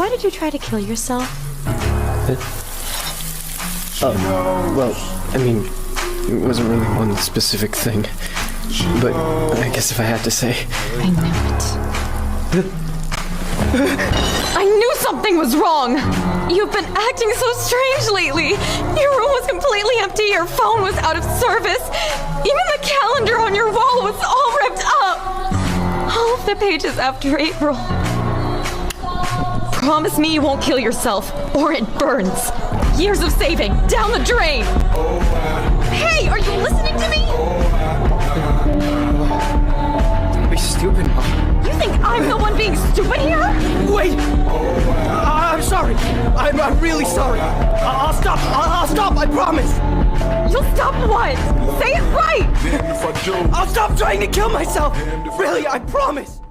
why did you try to kill yourself? Well, I mean, it wasn't really one specific thing. But I guess if I had to say... I knew it. I knew something was wrong! You've been acting so strange lately. Your room was completely empty, your phone was out of service. Even the calendar on your wall was all ripped up. All of the pages after April. Promise me you won't kill yourself, or it burns. Years of saving, down the drain! Hey, are you listening to me? Don't be stupid, Mom. You think I'm the one being stupid here? Wait! I'm sorry. I'm really sorry. I'll stop. I'll stop, I promise. You'll stop what? Say it right! I'll stop trying to kill myself. Really, I promise.